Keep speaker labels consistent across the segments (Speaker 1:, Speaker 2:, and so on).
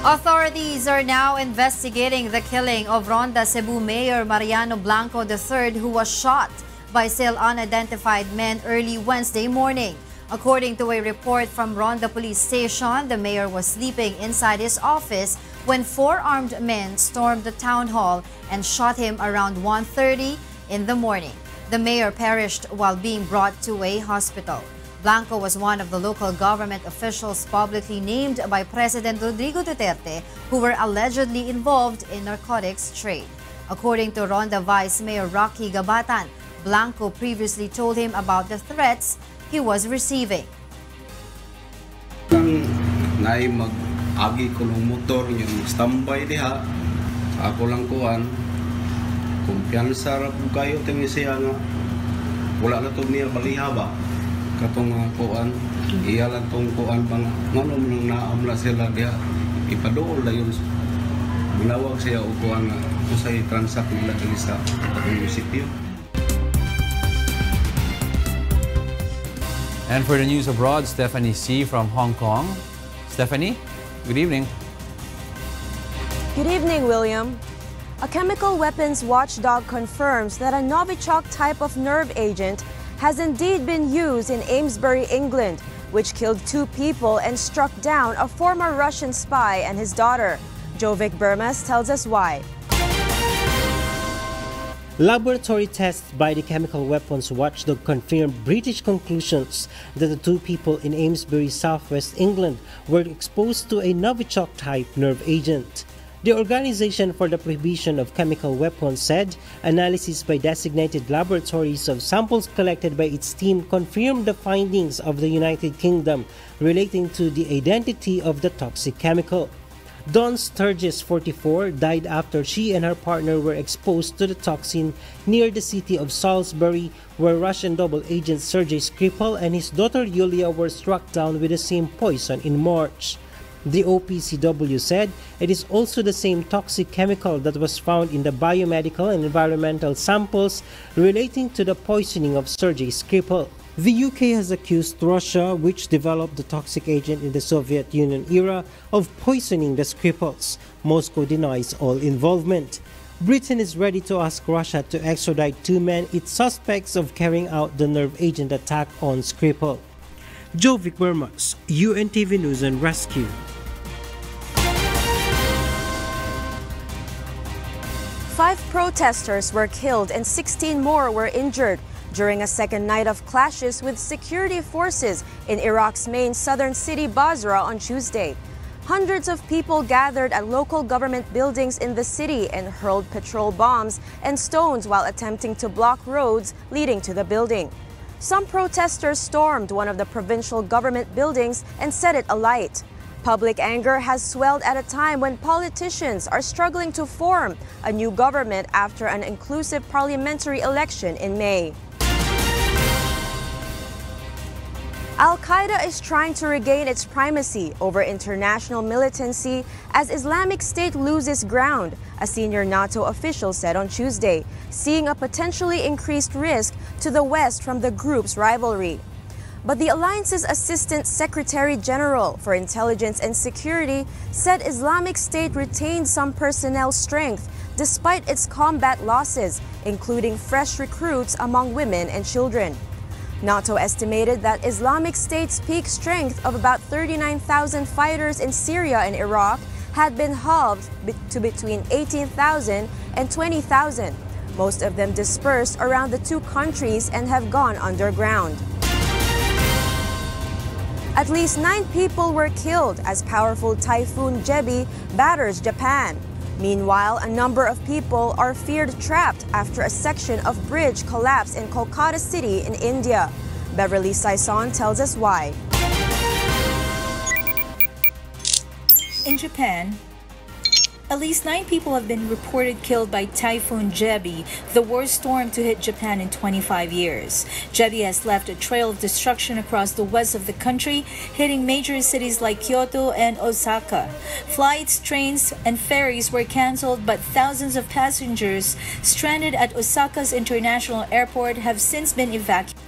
Speaker 1: Authorities are now investigating the killing of Ronda Cebu Mayor Mariano Blanco III, who was shot by still unidentified men early Wednesday morning. According to a report from Ronda Police Station, the mayor was sleeping inside his office when four armed men stormed the town hall and shot him around 1:30 in the morning. The mayor perished while being brought to a hospital. Blanco was one of the local government officials publicly named by President Rodrigo Duterte who were allegedly involved in narcotics trade. According to Ronda Vice Mayor Rocky Gabatan, Blanco previously told him about the threats he was receiving.
Speaker 2: Nay mag-agi ko ng motor, yung standby diha. Ako lang kuan. Kumpiyansa ra po kayo tingin siya nga. Wala na to niya baliha ba? Katong kuan, iya lang tong kuan pang manom nang naamla sila diha. Ipadool na yun. Minawag siya o kuan nga kusay transact nila dili sa munisipyo.
Speaker 3: And for the news abroad, Stephanie C. from Hong Kong. Stephanie, good evening.
Speaker 4: Good evening, William. A chemical weapons watchdog confirms that a Novichok type of nerve agent has indeed been used in Amesbury, England, which killed 2 people and struck down a former Russian spy and his daughter. Jovic Burmas tells us why.
Speaker 5: Laboratory tests by the chemical weapons watchdog confirmed British conclusions that the 2 people in Amesbury, southwest England were exposed to a Novichok-type nerve agent. The Organization for the Prohibition of Chemical Weapons said analysis by designated laboratories of samples collected by its team confirmed the findings of the United Kingdom relating to the identity of the toxic chemical. Dawn Sturgis, 44, died after she and her partner were exposed to the toxin near the city of Salisbury, where Russian double agent Sergei Skripal and his daughter Yulia were struck down with the same poison in March. The OPCW said it is also the same toxic chemical that was found in the biomedical and environmental samples relating to the poisoning of Sergei Skripal. The UK has accused Russia, which developed the toxic agent in the Soviet Union era, of poisoning the Skripals. Moscow denies all involvement. Britain is ready to ask Russia to extradite 2 men it suspects of carrying out the nerve agent attack on Skripal. Jovic Burmas, UNTV News and Rescue.
Speaker 4: Five protesters were killed and 16 more were injured during a second night of clashes with security forces in Iraq's main southern city Basra on Tuesday. Hundreds of people gathered at local government buildings in the city and hurled petrol bombs and stones while attempting to block roads leading to the building. Some protesters stormed one of the provincial government buildings and set it alight. Public anger has swelled at a time when politicians are struggling to form a new government after an inclusive parliamentary election in May. Al-Qaeda is trying to regain its primacy over international militancy as Islamic State loses ground, a senior NATO official said on Tuesday, seeing a potentially increased risk to the West from the group's rivalry. But the alliance's Assistant Secretary General for Intelligence and Security said Islamic State retained some personnel strength despite its combat losses, including fresh recruits among women and children. NATO estimated that Islamic State's peak strength of about 39,000 fighters in Syria and Iraq had been halved to between 18,000 and 20,000. Most of them dispersed around the 2 countries and have gone underground. At least 9 people were killed as powerful Typhoon Jebi batters Japan. Meanwhile, a number of people are feared trapped after a section of bridge collapsed in Kolkata City in India. Beverly Saison tells us why.
Speaker 6: In Japan, at least 9 people have been reported killed by Typhoon Jebi, the worst storm to hit Japan in 25 years. Jebi has left a trail of destruction across the west of the country, hitting major cities like Kyoto and Osaka. Flights, trains, and ferries were canceled, but thousands of passengers stranded at Osaka's international airport have since been evacuated.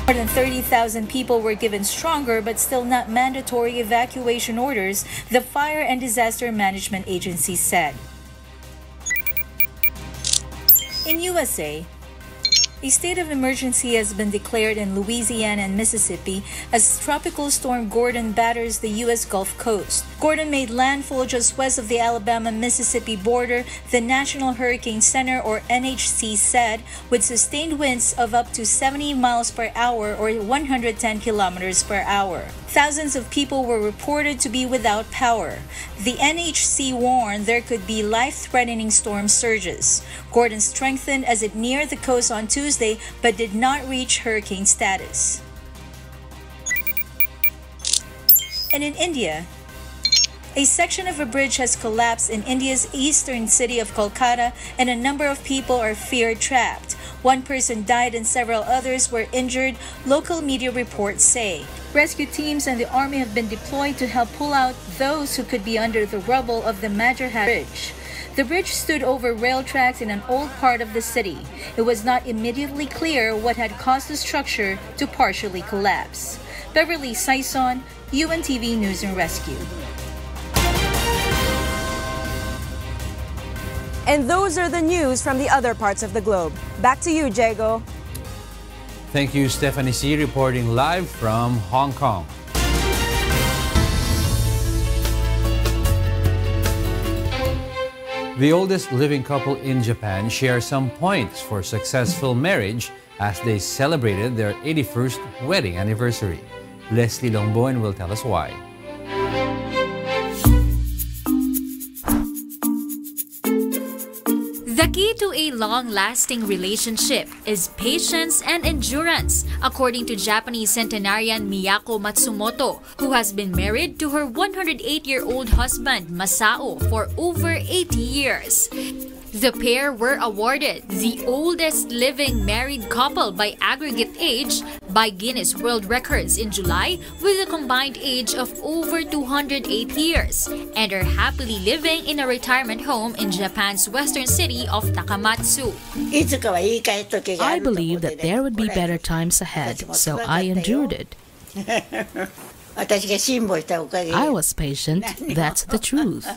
Speaker 6: More than 30,000 people were given stronger but still not mandatory evacuation orders, the Fire and Disaster Management Agency said. In USA, a state of emergency has been declared in Louisiana and Mississippi as Tropical Storm Gordon batters the U.S. Gulf Coast. Gordon made landfall just west of the Alabama-Mississippi border, the National Hurricane Center, or NHC, said, with sustained winds of up to 70 miles per hour or 110 kilometers per hour. Thousands of people were reported to be without power. The NHC warned there could be life-threatening storm surges. Gordon strengthened as it neared the coast on Tuesday but did not reach hurricane status. And in India, a section of a bridge has collapsed in India's eastern city of Kolkata, and a number of people are feared trapped. One person died and several others were injured, local media reports say. Rescue teams and the army have been deployed to help pull out those who could be under the rubble of the Majarhat Bridge. The bridge stood over rail tracks in an old part of the city. It was not immediately clear what had caused the structure to partially collapse. Beverly Saison, UNTV News and Rescue.
Speaker 4: And those are the news from the other parts of the globe. Back to you, Jago.
Speaker 3: Thank you, Stephanie C., reporting live from Hong Kong. The oldest living couple in Japan share some points for successful marriage as they celebrated their 81st wedding anniversary. Leslie Longboen will tell us why.
Speaker 7: The key to a long-lasting relationship is patience and endurance, according to Japanese centenarian Miyako Matsumoto, who has been married to her 108-year-old husband Masao for over 80 years. The pair were awarded the oldest living married couple by aggregate age by Guinness World Records in July, with a combined age of over 208 years, and are happily living in a retirement home in Japan's western city of Takamatsu.
Speaker 8: I believed that there would be better times ahead, so I endured it. I was patient, that's the truth.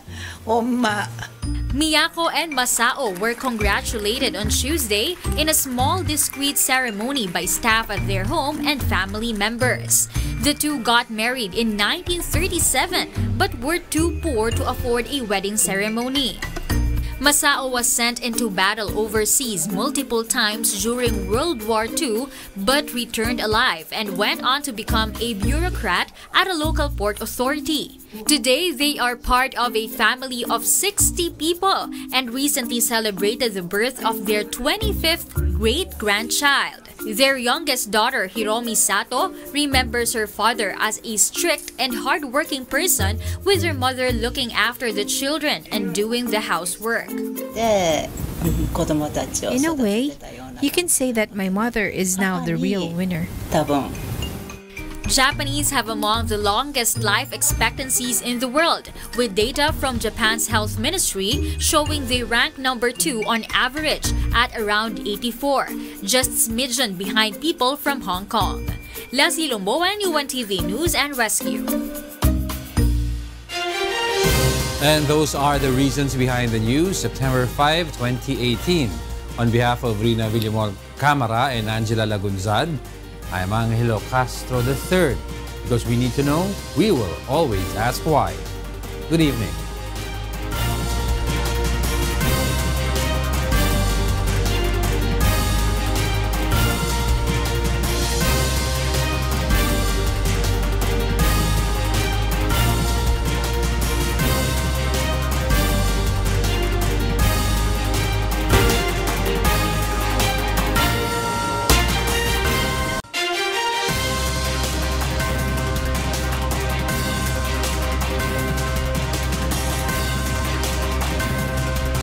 Speaker 7: Miyako and Masao were congratulated on Tuesday in a small discreet ceremony by staff at their home and family members. The two got married in 1937 but were too poor to afford a wedding ceremony. Masao was sent into battle overseas multiple times during World War II but returned alive and went on to become a bureaucrat at a local port authority. Today, they are part of a family of 60 people and recently celebrated the birth of their 25th great-grandchild. Their youngest daughter, Hiromi Sato, remembers her father as a strict and hard-working person, with her mother looking after the children and doing the housework.
Speaker 9: In a way, you can say that my mother is now the real winner.
Speaker 7: Japanese have among the longest life expectancies in the world, with data from Japan's health ministry showing they rank number 2 on average at around 84, just smidgen behind people from Hong Kong. Leslie Lomboan, UNTV News and Rescue.
Speaker 3: And those are the reasons behind the news, September 5, 2018. On behalf of Rina Villamor Camara and Angela Lagunzad, I am Angelo Castro III. Because we need to know, we will always ask why. Good evening.